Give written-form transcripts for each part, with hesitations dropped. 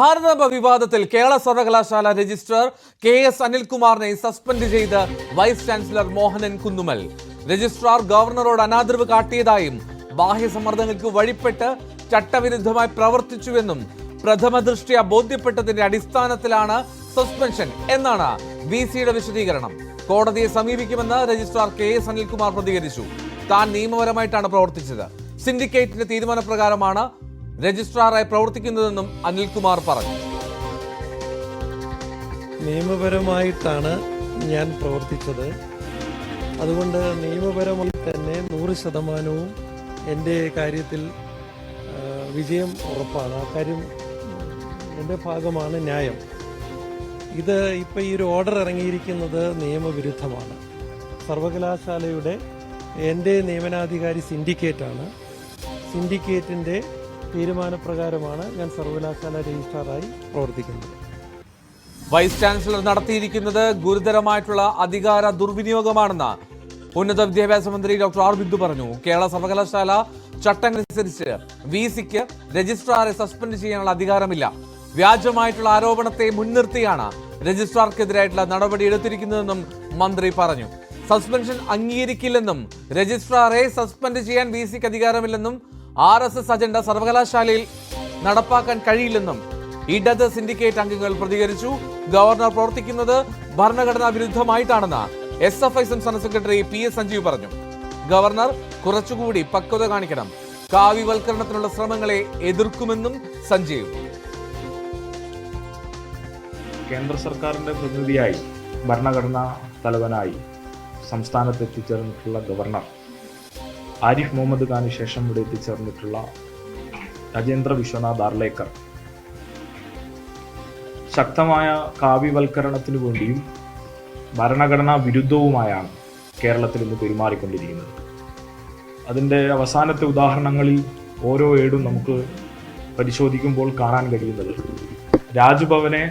ഭാരതാംബ വിവാദത്തിൽ കേരള സർവകലാശാല registrar K S. അനിൽകുമാറിനെ സസ്പെൻഡ് ചെയ്ത് vice chancellor Mohanan Kunnummal. Registrar ഗവർണറോട് അനാദരവ് കാട്ടിയതായും ബാഹ്യ സമ്മർദ്ദങ്ങൾക്ക് വഴിപ്പെട്ട് ചട്ടവിരുദ്ധമായി പ്രവർത്തിച്ചുവെന്നും പ്രഥമ ദൃഷ്ട്യാ ബോധ്യപ്പെട്ടതിന്റെ അടിസ്ഥാനത്തിലാണ് സസ്പെൻഷൻ എന്നാണ് വി.സിയുടെ വിശദീകരണം. കോടതിയെ സമീപിക്കുമെന്ന് രജിസ്ട്രാർ കെ.എസ്. അനിൽകുമാർ പ്രതികരിച്ചു. താൻ നിയമപരമായിട്ടാണ് പ്രവർത്തിച്ചത്. സിൻഡിക്കേറ്റിന്റെ തീരുമാനപ്രകാരമാണ് രജിസ്ട്രാറായി പ്രവർത്തിക്കുന്നതെന്നും അനിൽകുമാർ പറഞ്ഞു. നിയമപരമായിട്ടാണ് ഞാൻ പ്രവർത്തിച്ചത്. അതുകൊണ്ട് നിയമപരമായി തന്നെ 100% എൻ്റെ കാര്യത്തിൽ വിജയം ഉറപ്പാണ്. ആ കാര്യം എൻ്റെ ഭാഗമാണ് ന്യായം. ഇത് ഇപ്പം ഈ ഒരു ഓർഡർ ഇറങ്ങിയിരിക്കുന്നത് നിയമവിരുദ്ധമാണ്. സർവകലാശാലയുടെ എൻ്റെ നിയമനാധികാരി സിൻഡിക്കേറ്റാണ്. സിൻഡിക്കേറ്റിൻ്റെ തീരുമാനപ്രകാരമാണ് ഞാൻ സർവകലാശാല രജിസ്ട്രാറായി പ്രവർത്തിക്കുന്നത്. വൈസ് ചാൻസലർ നടത്തിയിരിക്കുന്നത് ഗുരുതരമായിട്ടുള്ള അധികാര ദുർവിനിയോഗമാണെന്ന് ഉന്നത വിദ്യാഭ്യാസ മന്ത്രി ഡോക്ടർ ആർ ബിന്ദു പറഞ്ഞു. കേരള സർവകലാശാല ചട്ടങ്ങളനുസരിച്ച് വി.സിക്ക് രജിസ്ട്രാറെ സസ്പെൻഡ് ചെയ്യാനുള്ള അധികാരമില്ല. വ്യാജമായിട്ടുള്ള ആരോപണത്തെ മുൻനിർത്തിയാണ് രജിസ്ട്രാർക്കെതിരായിട്ടുള്ള നടപടി എടുത്തിരിക്കുന്നതെന്നും മന്ത്രി പറഞ്ഞു. സസ്പെൻഷൻ അംഗീകരിക്കില്ലെന്നും രജിസ്ട്രാറെ സസ്പെൻഡ് ചെയ്യാൻ വി.സിക്ക് അധികാരമില്ലെന്നും RSS അജണ്ട സർവകലാശാലയിൽ നടപ്പാക്കാൻ കഴിയില്ലെന്നും ഇടത് സിൻഡിക്കേറ്റ് അംഗങ്ങൾ പ്രതികരിച്ചു. ഗവർണർ പ്രവർത്തിക്കുന്നത് ഭരണഘടനാ വിരുദ്ധമായിട്ടാണെന്ന് SFI സംസ്ഥാന സെക്രട്ടറി PS സഞ്ജീവ് പറഞ്ഞു. ഗവർണർ കുറച്ചുകൂടി പക്വത കാണിക്കണം. കാവ്യവൽക്കരണത്തിനുള്ള ശ്രമങ്ങളെ എതിർക്കുമെന്നും സഞ്ജീവ്. കേന്ദ്ര സർക്കാരിന്റെ പ്രതിനിധിയായി ഭരണഘടനാ തലവനായി സംസ്ഥാനത്ത് എത്തിച്ചേർന്നിട്ടുള്ള ഗവർണർ ആരിഫ് മുഹമ്മദ് ഖാന് ശേഷം ഇവിടെ എത്തിച്ചേർന്നിട്ടുള്ള രാജേന്ദ്ര വിശ്വനാഥ് ആർലേക്കർ ശക്തമായ കാവ്യവൽക്കരണത്തിനു വേണ്ടിയും ഭരണഘടനാ വിരുദ്ധവുമായാണ് കേരളത്തിൽ ഇന്ന് പെരുമാറിക്കൊണ്ടിരിക്കുന്നത്. അതിൻ്റെ അവസാനത്തെ ഉദാഹരണങ്ങളിൽ ഓരോ ഏടും നമുക്ക് പരിശോധിക്കുമ്പോൾ കാണാൻ കഴിയുന്നത് രാജ്ഭവനെ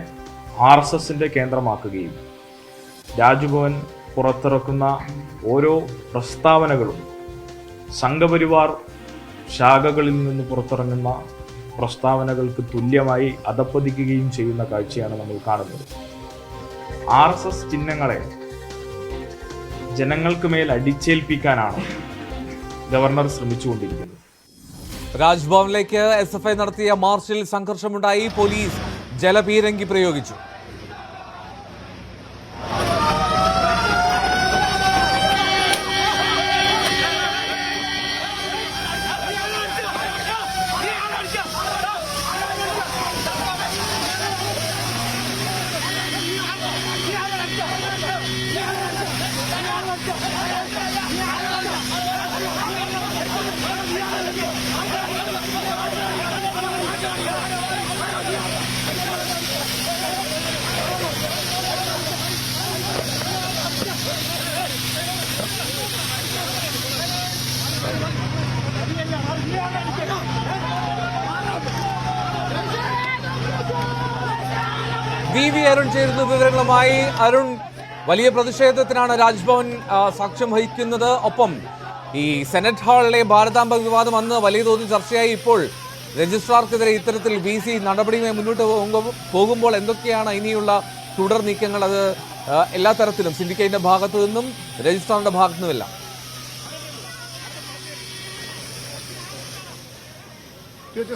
RSSന്റെ കേന്ദ്രമാക്കുകയും രാജ്ഭവൻ പുറത്തിറക്കുന്ന ഓരോ പ്രസ്താവനകളും സംഘപരിവാർ ശാഖകളിൽ നിന്ന് പുറത്തിറങ്ങുന്ന പ്രസ്താവനകൾക്ക് തുല്യമായി അധപ്പതിക്കുകയും ചെയ്യുന്ന കാഴ്ചയാണ് നമ്മൾ കാണുന്നത്. RSS ചിഹ്നങ്ങളെ ജനങ്ങൾക്ക് മേൽ അടിച്ചേൽപ്പിക്കാനാണ് ഗവർണർ ശ്രമിച്ചുകൊണ്ടിരിക്കുന്നത്. രാജ്ഭവനിലേക്ക് SFI നടത്തിയ മാർച്ചിൽ സംഘർഷമുണ്ടായി. പോലീസ് ജലപീരങ്കി പ്രയോഗിച്ചു. വി അരുൺ ചേരുന്ന വിവരങ്ങളുമായി. അരുൺ, വലിയ പ്രതിഷേധത്തിനാണ് രാജ്ഭവൻ സാക്ഷ്യം വഹിക്കുന്നത്. ഒപ്പം ഈ സെനറ്റ് ഹാളിലെ ഭാരതാംബ വിവാദം അന്ന് വലിയ തോതിൽ ചർച്ചയായി. ഇപ്പോൾ രജിസ്ട്രാർക്കെതിരെ ഇത്തരത്തിൽ വി.സി നടപടിയുമായി മുന്നോട്ട് പോകുമ്പോൾ എന്തൊക്കെയാണ് ഇനിയുള്ള തുടർ നീക്കങ്ങൾ? അത് എല്ലാ തരത്തിലും സിൻഡിക്കേറ്റിന്റെ ഭാഗത്തു നിന്നും രജിസ്ട്രാറിന്റെ ഭാഗത്തു നിന്നുമില്ല.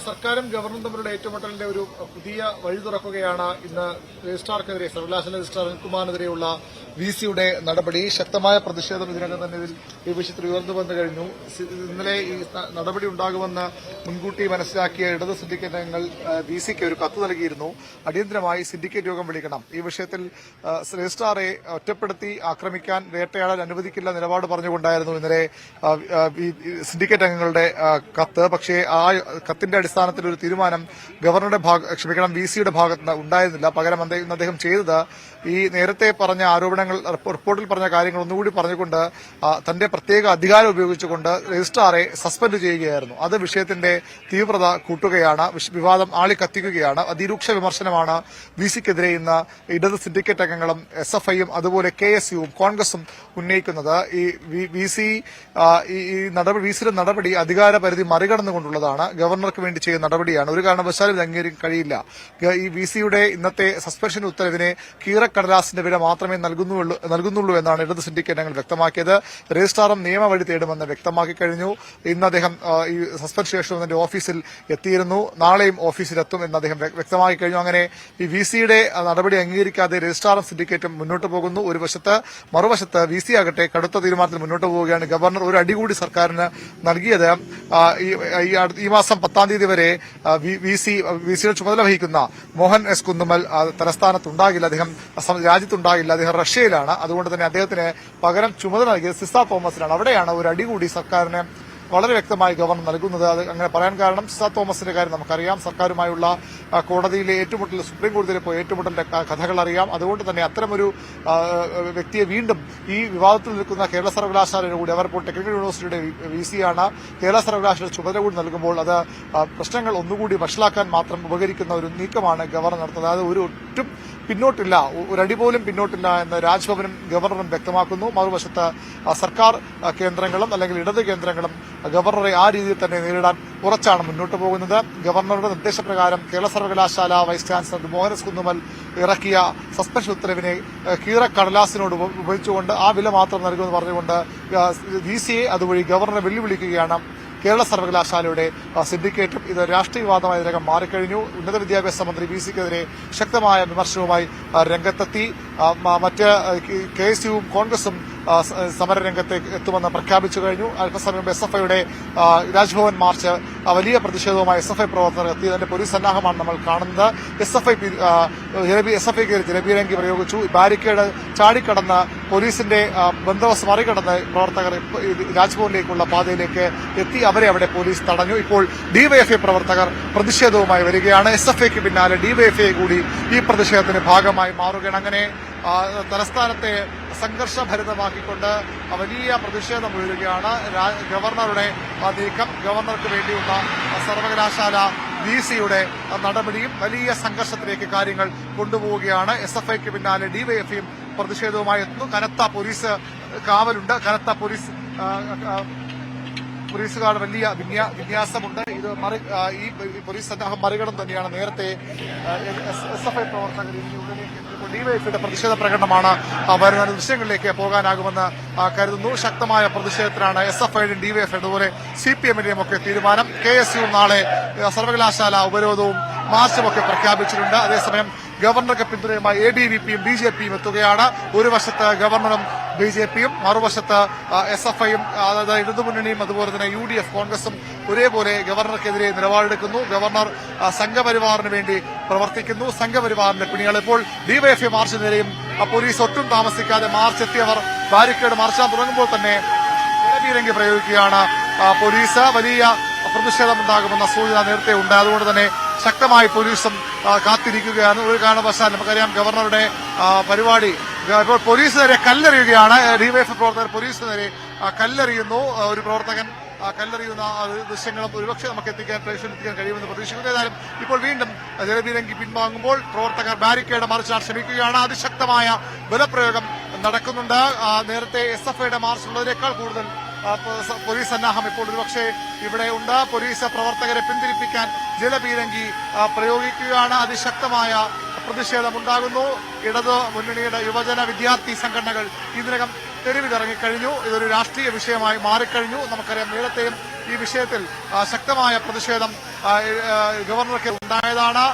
സർക്കാരും ഗവർണറും തമ്മിലുള്ള ഏറ്റുമുട്ടലിന്റെ ഒരു പുതിയ വഴി തുറക്കുകയാണ് ഇന്ന് രജിസ്ട്രാർക്കെതിരെ, സർവകലാശാല രജിസ്ട്രാർ അനിൽകുമാറിനെതിരെയുള്ള വി.സിയുടെ നടപടി. ശക്തമായ പ്രതിഷേധം ഇതിനകം തന്നെ ഈ വിഷയത്തിൽ ഉയർന്നു വന്നു കഴിഞ്ഞു. ഇന്നലെ ഈ നടപടി ഉണ്ടാകുമെന്ന് മുൻകൂട്ടി മനസ്സിലാക്കിയ ഇടത് സിൻഡിക്കേറ്റ് അംഗങ്ങൾ വി.സിക്ക് ഒരു കത്ത് നൽകിയിരുന്നു. അടിയന്തരമായി സിൻഡിക്കേറ്റ് യോഗം വിളിക്കണം. ഈ വിഷയത്തിൽ രജിസ്ട്രാറെ ഒറ്റപ്പെടുത്തി ആക്രമിക്കാൻ, വേട്ടയാടാൻ അനുവദിക്കില്ല നിലപാട് പറഞ്ഞുകൊണ്ടായിരുന്നു ഇന്നലെ സിൻഡിക്കേറ്റ് അംഗങ്ങളുടെ കത്ത്. പക്ഷേ ആ കത്തിന്റെ അടിസ്ഥാനത്തിൽ ഒരു തീരുമാനം ഗവർണറുടെ വി.സിയുടെ ഭാഗത്ത് ഉണ്ടായിരുന്നില്ല. പകരം അദ്ദേഹം ചെയ്തത് ഈ നേരത്തെ പറഞ്ഞ ആരോപണങ്ങൾ, റിപ്പോർട്ടിൽ പറഞ്ഞ കാര്യങ്ങൾ ഒന്നുകൂടി പറഞ്ഞുകൊണ്ട് തന്റെ പ്രത്യേക അധികാരം ഉപയോഗിച്ചുകൊണ്ട് രജിസ്ട്രാറെ സസ്പെൻഡ് ചെയ്യുകയായിരുന്നു. അത് വിഷയത്തിന്റെ തീവ്രത കൂട്ടുകയാണ്, വിവാദം ആളിക്കത്തിക്കുകയാണ്. അതിരൂക്ഷ വിമർശനമാണ് വി.സിക്കെതിരെ ഇന്ന് ഇടത് സിൻഡിക്കേറ്റ് അംഗങ്ങളും SFIയും അതുപോലെ KSUവും കോൺഗ്രസും ഉന്നയിക്കുന്നത്. ഈ വി.സിയുടെ നടപടി അധികാര പരിധി മറികടന്നുകൊണ്ടുള്ളതാണ്. ഗവർണർ ഗവർണർക്ക് വേണ്ടി ചെയ്യുന്ന നടപടിയാണ്. ഒരു കാരണവശാലും ഇത് അംഗീകരിക്കാൻ കഴിയില്ല. ഈ വിസിയുടെ ഇന്നത്തെ സസ്പെൻഷൻ ഉത്തരവിന് കീറക്കടലാസിന്റെ വില മാത്രമേ നൽകുന്നുള്ളൂ എന്നാണ് ഇടത് സിൻഡിക്കേറ്റ് അംഗങ്ങൾ വ്യക്തമാക്കിയത്. രജിസ്ട്രാറും നിയമവഴി തേടുമെന്ന് വ്യക്തമാക്കി കഴിഞ്ഞു. ഇന്ന് അദ്ദേഹം ഈ സസ്പെൻഷൻ ശേഷം തന്റെ ഓഫീസിൽ എത്തിയിരുന്നു. നാളെയും ഓഫീസിലെത്തും എന്ന് അദ്ദേഹം വ്യക്തമാക്കി കഴിഞ്ഞു. അങ്ങനെ ഈ വിസിയുടെ നടപടി അംഗീകരിക്കാതെ രജിസ്ട്രാറും സിൻഡിക്കേറ്റും മുന്നോട്ട് പോകുന്നു. ഒരു വശത്ത്, മറുവശത്ത് വിസി ആകട്ടെ കടുത്ത തീരുമാനത്തിൽ മുന്നോട്ട് പോവുകയാണ്. ഗവർണർ ഒരു അടി കൂടി സർക്കാരിന് നൽകിയത് ഈ മാസം 10-ാം തീയതി വരെ വിസിയുടെ ചുമതല വഹിക്കുന്ന മോഹൻ എസ് കുന്നുമൽ തലസ്ഥാനത്തുണ്ടാകില്ല, അദ്ദേഹം രാജ്യത്തുണ്ടാകില്ല, അദ്ദേഹം റഷ്യയിലാണ്. അതുകൊണ്ട് തന്നെ അദ്ദേഹത്തിന് പകരം ചുമതല നൽകിയത് സിസ തോമസിനാണ്. അവിടെയാണ് ഒരു അടി കൂടി സർക്കാരിന് വളരെ വ്യക്തമായി ഗവർണർ നൽകുന്നത്. അത് അങ്ങനെ പറയാൻ കാരണം സിസ തോമസിന്റെ കാര്യം നമുക്കറിയാം. സർക്കാരുമായുള്ള കോടതിയിലെ ഏറ്റുമുട്ടൽ, സുപ്രീം കോടതിയിലെ പോയി ഏറ്റുമുട്ടലിന്റെ കഥകൾ അറിയാം. അതുകൊണ്ട് തന്നെ അത്തരമൊരു വ്യക്തിയെ വീണ്ടും ഈ വിവാദത്തിൽ നിൽക്കുന്ന കേരള സർവകലാശാലയുടെ കൂടി, അവർ ഇപ്പോൾ ടെക്നിക്കൽ യൂണിവേഴ്സിറ്റിയുടെ വിസിയാണ്, കേരള സർവകലാശാലയുടെ ചുമതല കൂടി നൽകുമ്പോൾ അത് പ്രശ്നങ്ങൾ ഒന്നുകൂടി വഷളാക്കാൻ മാത്രം ഉപകരിക്കുന്ന ഒരു നീക്കമാണ് ഗവർണർ നടത്തുന്നത്. അത് ഒട്ടും പിന്നോട്ടില്ല, ഒരടി പോലും പിന്നോട്ടില്ല എന്ന് രാജ്ഭവനും ഗവർണറും വ്യക്തമാക്കുന്നു. മറുവശത്ത് സർക്കാർ കേന്ദ്രങ്ങളും അല്ലെങ്കിൽ ഇടത് കേന്ദ്രങ്ങളും ഗവർണറെ ആ രീതിയിൽ തന്നെ നേരിടാൻ ഉറച്ചാണ് മുന്നോട്ട് പോകുന്നത്. ഗവർണറുടെ നിർദ്ദേശപ്രകാരം കേരള സർവകലാശാല vice chancellor Mohan S Kunnummal ഇറക്കിയ സസ്പെൻഷൻ ഉത്തരവിനെ കീറക്കടലാസിനോട് ഉപയോഗിച്ചുകൊണ്ട് ആ വില മാത്രം നൽകുമെന്ന് പറഞ്ഞുകൊണ്ട് വിസിയെ അതുവഴി ഗവർണറെ വെല്ലുവിളിക്കുകയാണ് കേരള സർവകലാശാലയുടെ സിൻഡിക്കേറ്റും. ഇത് രാഷ്ട്രീയവാദമായി ഇതിനകം മാറിക്കഴിഞ്ഞു. ഉന്നത വിദ്യാഭ്യാസ മന്ത്രി വിസിക്കെതിരെ ശക്തമായ വിമർശനവുമായി രംഗത്തെത്തി. മറ്റ് KSUവും കോൺഗ്രസും സമരരംഗത്ത് എത്തുമെന്ന് പ്രഖ്യാപിച്ചു കഴിഞ്ഞു. അല്പസമയം SFIയുടെ രാജ്ഭവൻ മാർച്ച് വലിയ പ്രതിഷേധവുമായി SFI പ്രവർത്തകർ എത്തി. അതിന്റെ പോലീസ് സന്നാഹമാണ് നമ്മൾ കാണുന്നത്. SFIക്ക് ജലപീരങ്കി പ്രയോഗിച്ചു. ബാരിക്കേഡ് ചാടിക്കടന്ന് പോലീസിന്റെ ബന്ദോബസ്ത് മറികടന്ന് പ്രവർത്തകർ രാജ്ഭവനിലേക്കുള്ള പാതയിലേക്ക് എത്തി. അവരെ അവിടെ പോലീസ് തടഞ്ഞു. ഇപ്പോൾ ഡിവൈഎഫ്ഐ പ്രവർത്തകർ പ്രതിഷേധവുമായി വരികയാണ്. SFIക്ക് പിന്നാലെ ഡിവൈഎഫ്ഐ കൂടി ഈ പ്രതിഷേധത്തിന്റെ ഭാഗമായി മാറുകയാണ്. അങ്ങനെ തലസ്ഥാനത്തെ സംഘർഷഭരിതമാക്കിക്കൊണ്ട് വലിയ പ്രതിഷേധം ഉയരുകയാണ്. ഗവർണറുടെ നീക്കം, ഗവർണർക്ക് വേണ്ടിയുള്ള സർവകലാശാല വിസിയുടെ നടപടിയും വലിയ സംഘർഷത്തിലേക്ക് കാര്യങ്ങൾ കൊണ്ടുപോവുകയാണ്. SFIക്ക് പിന്നാലെ ഡിവൈഎഫ്ഐയും പ്രതിഷേധവുമായി എത്തുന്നു. കനത്ത പോലീസ് കാവലുണ്ട്, കനത്ത പോലീസുകാരുടെ വലിയ വിന്യാസമുണ്ട്. ഇത് ഈ പോലീസ് സന്നാഹം മറികടം തന്നെയാണ് നേരത്തെ SFI പ്രവർത്തകർ ഡിവൈഎഫ്ഐയുടെ പ്രതിഷേധ പ്രകടനമാണ് വരുന്ന ദൃശ്യങ്ങളിലേക്ക് പോകാനാകുമെന്ന് കരുതുന്നു. ശക്തമായ പ്രതിഷേധത്തിനാണ് SFIയുടെയും ഡിവൈഎഫ്ഐ അതുപോലെ CPMന്റെയും ഒക്കെ തീരുമാനം. KSU നാളെ സർവകലാശാല ഉപരോധവും മാർച്ചും ഒക്കെ പ്രഖ്യാപിച്ചിട്ടുണ്ട്. അതേസമയം ഗവർണർക്ക് പിന്തുണയുമായി ABVPയും BJPയും എത്തുകയാണ്. ഒരു വശത്ത് ഗവർണറും BJPയും, മറുവശത്ത് SFIയും, അതായത് ഇടതുമുന്നണിയും അതുപോലെ തന്നെ UDF കോൺഗ്രസും ഒരേപോലെ ഗവർണർക്കെതിരെ നിലപാടെടുക്കുന്നു. ഗവർണർ സംഘപരിവാറിന് വേണ്ടി പ്രവർത്തിക്കുന്നു. സംഘപരിവാറിന്റെ പിണികൾ ഇപ്പോൾ ഡിവൈഎഫ്ഐ മാർച്ചിന് നേരെയും പോലീസ് ഒട്ടും താമസിക്കാതെ മാർച്ചെത്തിയവർ ബാരിക്കേഡ് മറിച്ചാൻ തുടങ്ങുമ്പോൾ തന്നെ ജലപീരങ്കി പ്രയോഗിക്കുകയാണ് പോലീസ്. വലിയ പ്രതിഷേധമുണ്ടാകുമെന്ന സൂചന നേരത്തെ ഉണ്ട്. അതുകൊണ്ട് തന്നെ ശക്തമായി പോലീസും കാത്തിരിക്കുകയാണ്. ഒരു കാരണവശാലും നമുക്കറിയാം ഗവർണറുടെ പരിപാടി ഇപ്പോൾ പോലീസ് നേരെ കല്ലെറിയുകയാണ്. ഡിവൈഎഫ്ഐ പ്രവർത്തകർ പോലീസ് നേരെ കല്ലെറിയുന്നു. ഒരു പ്രവർത്തകൻ കല്ലെറിയുന്ന ദൃശ്യങ്ങളും ഒരുപക്ഷെ നമുക്ക് എത്തിക്കാൻ കഴിയുമെന്ന് പ്രതീക്ഷിക്കുന്നു. ഏതായാലും ഇപ്പോൾ വീണ്ടും ജലപീരങ്കി പിൻവാങ്ങുമ്പോൾ പ്രവർത്തകർ ബാരിക്കേഡ് മറിച്ചാൻ ശ്രമിക്കുകയാണ്. അതിശക്തമായ ബലപ്രയോഗം നടക്കുന്നുണ്ട്. നേരത്തെ SFIയുടെ മാർച്ചുള്ളതിനേക്കാൾ കൂടുതൽ പോലീസ് സന്നാഹം ഇപ്പോൾ ഒരുപക്ഷെ ഇവിടെ ഉണ്ട്. പോലീസ് പ്രവർത്തകരെ പിന്തിരിപ്പിക്കാൻ ജലപീരങ്കി പ്രയോഗിക്കുകയാണ്. അതിശക്തമായ പ്രതിഷേധമുണ്ടാകുന്നു. ഇടത് മുന്നണിയുടെ യുവജന വിദ്യാർത്ഥി സംഘടനകൾ ഇതിനകം തെരുവിലിറങ്ങിക്കഴിഞ്ഞു. ഇതൊരു രാഷ്ട്രീയ വിഷയമായി മാറിക്കഴിഞ്ഞു. നമുക്കറിയാം നേരത്തെയും ഈ വിഷയത്തിൽ ശക്തമായ പ്രതിഷേധം ഗവർണർക്ക് ഉണ്ടായതാണ്.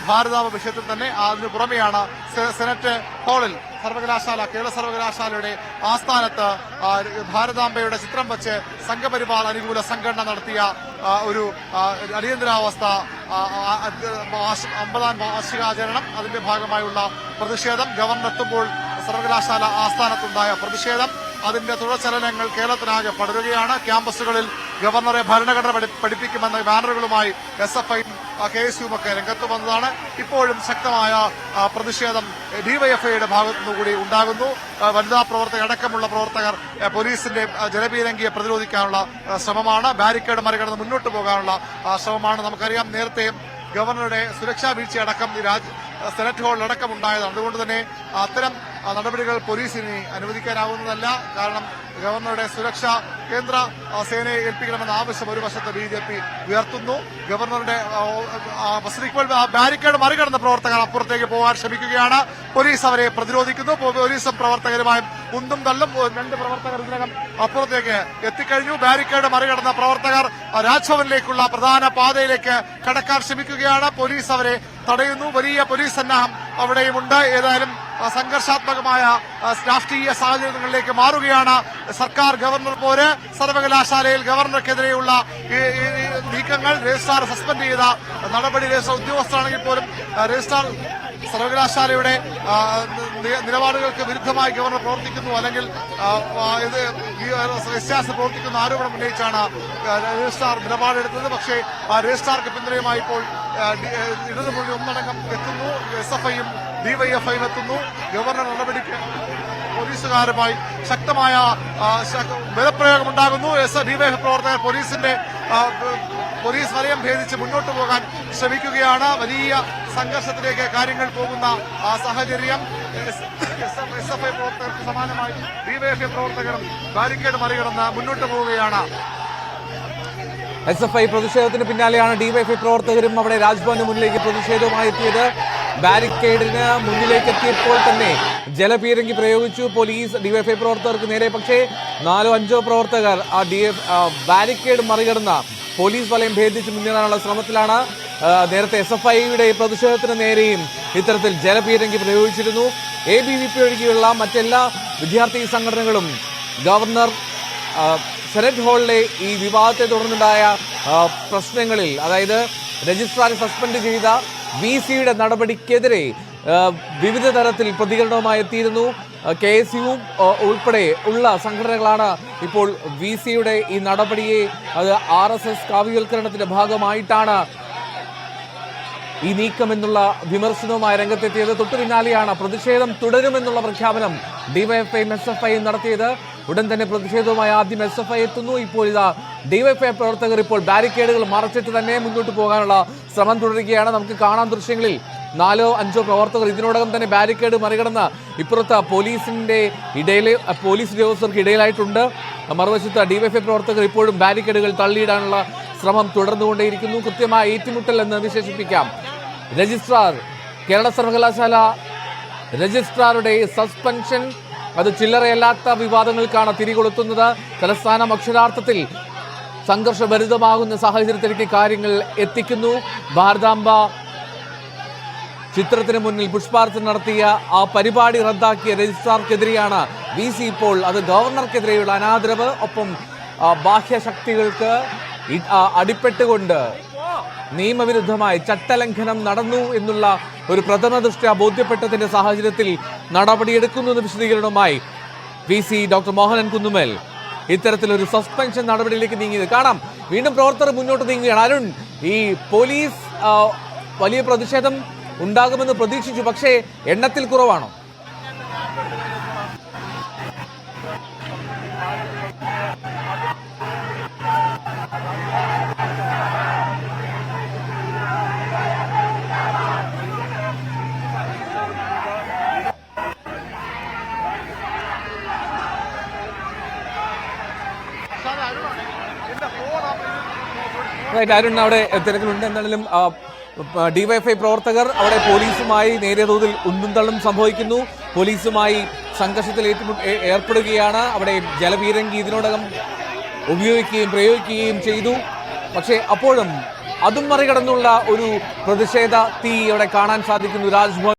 ഭാരതാംബ വിഷയത്തിൽ തന്നെ. അതിനു പുറമെയാണ് സെനറ്റ് ഹാളിൽ കേരള സർവകലാശാലയുടെ ആസ്ഥാനത്ത് ഭാരതാംബയുടെ ചിത്രം വെച്ച് സംഘപരിവാർ അനുകൂല സംഘടന നടത്തിയ ഒരു അടിയന്തരാവസ്ഥ 50ാം വാർഷികാചരണം, അതിന്റെ ഭാഗമായുള്ള പ്രതിഷേധം, ഗവർണർ എത്തുമ്പോൾ സർവകലാശാല ആസ്ഥാനത്തുണ്ടായ പ്രതിഷേധം, അതിന്റെ തുടർചലനങ്ങൾ കേരളത്തിനാകെ പടരുകയാണ്. ക്യാമ്പസുകളിൽ ഗവർണറെ ഭരണഘടന പഠിപ്പിക്കുമെന്ന ബാനറുകളുമായി SFIയും KSUവും ഒക്കെ രംഗത്ത് വന്നതാണ്. ഇപ്പോഴും ശക്തമായ പ്രതിഷേധം ഡിവൈഎഫ്ഐയുടെ ഭാഗത്തുനിന്നുകൂടി ഉണ്ടാകുന്നു. വനിതാ പ്രവർത്തകർ അടക്കമുള്ള പ്രവർത്തകർ പോലീസിന്റെ ജലപീരങ്കിയെ പ്രതിരോധിക്കാനുള്ള ശ്രമമാണ്. ബാരിക്കേഡ് മറികടന്ന് മുന്നോട്ട് പോകാനുള്ള ശ്രമമാണ്. നമുക്കറിയാം നേരത്തെ ഗവർണറുടെ സുരക്ഷാ വീഴ്ചയടക്കം സെനറ്റ് ഹാളിലടക്കം ഉണ്ടായതാണ്. അതുകൊണ്ട് തന്നെ അത്തരം നടപടികൾ പോലീസിന് അനുവദിക്കാനാവുന്നതല്ല. കാരണം ഗവർണറുടെ സുരക്ഷ കേന്ദ്ര സേനയെ ഏൽപ്പിക്കണമെന്ന ആവശ്യം ഒരു വശത്ത് BJP ഉയർത്തുന്നു. ഗവർണറുടെ ഇപ്പോൾ ബാരിക്കേഡ് മറികടന്ന പ്രവർത്തകർ അപ്പുറത്തേക്ക് പോകാൻ ശ്രമിക്കുകയാണ്. പോലീസ് അവരെ പ്രതിരോധിക്കുന്നു. പോലീസും പ്രവർത്തകരുമായും കുന്തും തള്ളും. 2 പ്രവർത്തകർ ഇതിനകം അപ്പുറത്തേക്ക് എത്തിക്കഴിഞ്ഞു. ബാരിക്കേഡ് മറികടന്ന പ്രവർത്തകർ രാജ്ഭവനിലേക്കുള്ള പ്രധാന പാതയിലേക്ക് കടക്കാൻ ശ്രമിക്കുകയാണ്. പോലീസ് അവരെ തടയുന്നു. വലിയ പോലീസ് സന്നാഹം അവിടെയുമുണ്ട്. ഏതായാലും സംഘർഷാത്മകമായ രാഷ്ട്രീയ സാഹചര്യങ്ങളിലേക്ക് മാറുകയാണ് സർക്കാർ ഗവർണർ പോര്. സർവകലാശാലയിൽ ഗവർണർക്കെതിരെയുള്ള നീക്കങ്ങൾ, രജിസ്ട്രാർ സസ്പെൻഡ് ചെയ്ത നടപടി, രജിസ്ട്രാർ ഉദ്യോഗസ്ഥരാണെങ്കിൽ പോലും രജിസ്ട്രാർ സർവകലാശാലയുടെ നിലപാടുകൾക്ക് വിരുദ്ധമായി ഗവർണർ പ്രവർത്തിക്കുന്നു, അല്ലെങ്കിൽ പ്രവർത്തിക്കുന്ന ആരോപണം ഉന്നയിച്ചാണ് രജിസ്ട്രാർ നിലപാടെടുത്തത്. പക്ഷേ ആ രജിസ്ട്രാർക്ക് പിന്തുണയുമായി ഇപ്പോൾ ഇടതുമുന്നണി ഒന്നടങ്കം എത്തുന്നു. SFIയും DYFIയും എത്തുന്നു. ഗവർണർ നടപടിക്ക് പോലീസുകാരുമായി ശക്തമായ ബലപ്രയോഗമുണ്ടാകുന്നു. DYFI പ്രവർത്തകർ പോലീസ് വലയം ഭേദിച്ച് മുന്നോട്ട് പോകാൻ ശ്രമിക്കുകയാണ്. വലിയ സംഘർഷത്തിലേക്ക് കാര്യങ്ങൾ പോകുന്ന സാഹചര്യം. SFI പ്രവർത്തകർക്ക് സമാനമായി DYFI പ്രവർത്തകരും ബാരിക്കേഡ് മറികടന്ന് മുന്നോട്ട് പോവുകയാണ്. SFI പ്രതിഷേധത്തിന് പിന്നാലെയാണ് DYFI പ്രവർത്തകരും അവിടെ രാജ്ഭവന് മുന്നിലേക്ക് പ്രതിഷേധവുമായി എത്തിയത്. ബാരിക്കേഡിന് മുന്നിലേക്ക് എത്തിയപ്പോൾ തന്നെ ജലപീരങ്കി പ്രയോഗിച്ചു പോലീസ് DYFI പ്രവർത്തകർക്ക് നേരെ. പക്ഷേ 4-5 പ്രവർത്തകർ ബാരിക്കേഡ് മറികടന്ന പോലീസ് വലയം ഭേദിച്ച് മുന്നേറാനുള്ള ശ്രമത്തിലാണ്. നേരത്തെ SFIയുടെ പ്രതിഷേധത്തിന് നേരെയും ഇത്തരത്തിൽ ജലപീരങ്കി പ്രയോഗിച്ചിരുന്നു. ABVP ഒഴികെയുള്ള മറ്റെല്ലാ വിദ്യാർത്ഥി സംഘടനകളും ഗവർണർ സെനറ്റ് ഹാളിലെ ഈ വിവാദത്തെ തുടർന്നുണ്ടായ പ്രശ്നങ്ങളിൽ, അതായത് രജിസ്ട്രാറെ സസ്പെൻഡ് ചെയ്ത VCയുടെ നടപടിക്കെതിരെ വിവിധ തരത്തിൽ പ്രതികരണവുമായി എത്തിയിരുന്നു. KSU ഉൾപ്പെടെ ഉള്ള സംഘടനകളാണ് ഇപ്പോൾ VCയുടെ ഈ നടപടിയെ അത് RSS കാവ്യവൽക്കരണത്തിന്റെ ഭാഗമായിട്ടാണ് ഈ നീക്കമെന്നുള്ള വിമർശനവുമായി രംഗത്തെത്തിയത്. തൊട്ടു പിന്നാലെയാണ് പ്രതിഷേധം തുടരുമെന്നുള്ള പ്രഖ്യാപനം DYFIയും SFIയും നടത്തിയത്. ഉടൻ തന്നെ പ്രതിഷേധവുമായി ആദ്യം SFI എത്തുന്നു. ഇപ്പോൾ ഇതാ DYFI പ്രവർത്തകർ ഇപ്പോൾ ബാരിക്കേഡുകൾ മറച്ചിട്ട് തന്നെ മുന്നോട്ട് പോകാനുള്ള ശ്രമം തുടരുകയാണ്. നമുക്ക് കാണാൻ ദൃശ്യങ്ങളിൽ 4-5 പ്രവർത്തകർ ഇതിനോടകം തന്നെ ബാരിക്കേഡ് മറികടന്ന് ഇപ്പുറത്ത് പോലീസ് ഉദ്യോഗസ്ഥർക്ക് ഇടയിലായിട്ടുണ്ട്. മറുവശത്ത് DYFI പ്രവർത്തകർ ഇപ്പോഴും ബാരിക്കേഡുകൾ തള്ളിയിടാനുള്ള ശ്രമം തുടർന്നുകൊണ്ടേയിരിക്കുന്നു. കൃത്യമായ ഏറ്റുമുട്ടൽ എന്ന് വിശേഷിപ്പിക്കാം. രജിസ്ട്രാർ, കേരള സർവകലാശാല രജിസ്ട്രാറുടെ സസ്പെൻഷൻ അത് ചില്ലറയല്ലാത്ത വിവാദങ്ങൾക്കാണ് തിരികൊളുത്തുന്നത്. തലസ്ഥാനം അക്ഷരാർത്ഥത്തിൽ സംഘർഷഭരിതമാകുന്ന സാഹചര്യത്തിലേക്ക് കാര്യങ്ങൾ എത്തിക്കുന്നു. ഭാരതാംബ ചിത്രത്തിന് മുന്നിൽ പുഷ്പാർച്ചന നടത്തിയ ആ പരിപാടി റദ്ദാക്കിയ രജിസ്ട്രാർക്കെതിരെയാണ് VC ഇപ്പോൾ അത് ഗവർണർക്കെതിരെയുള്ള അനാദരവ്, ഒപ്പം ബാഹ്യശക്തികൾക്ക് അടിപ്പെട്ടുകൊണ്ട് നിയമവിരുദ്ധമായി ചട്ടലംഘനം നടന്നു എന്നുള്ള ഒരു പ്രഥമ ദൃഷ്ട്യാ ബോധ്യപ്പെട്ടതിന്റെ സാഹചര്യത്തിൽ നടപടിയെടുക്കുന്നു എന്ന വിശദീകരണവുമായി VC ഡോക്ടർ മോഹനൻ കുന്നുമേൽ ഇത്തരത്തിലൊരു സസ്പെൻഷൻ നടപടിയിലേക്ക് നീങ്ങിയത് കാണാം. വീണ്ടും പ്രവർത്തകർ മുന്നോട്ട് നീങ്ങുകയാണ്. അരുൺ, ഈ പോലീസ് വലിയ പ്രതിഷേധം ഉണ്ടാകുമെന്ന് പ്രതീക്ഷിച്ചു, പക്ഷേ എണ്ണത്തിൽ കുറവാണോ? അരുൺ, അവിടെ തിരക്കിലുണ്ട്. എന്തായാലും DYFI പ്രവർത്തകർ അവിടെ പോലീസുമായി നേരിയ തോതിൽ ഉന്തും തള്ളും സംഭവിക്കുന്നു. പോലീസുമായി സംഘർഷത്തിൽ ഏർപ്പെടുകയാണ്. അവിടെ ജലപീരങ്കി ഇതിനോടകം ഉപയോഗിക്കുകയും പ്രയോഗിക്കുകയും ചെയ്തു. പക്ഷേ അപ്പോഴും അതും മറികടന്നുള്ള ഒരു പ്രതിഷേധ തീ അവിടെ കാണാൻ സാധിക്കുന്നു. രാജ്ഭവൻ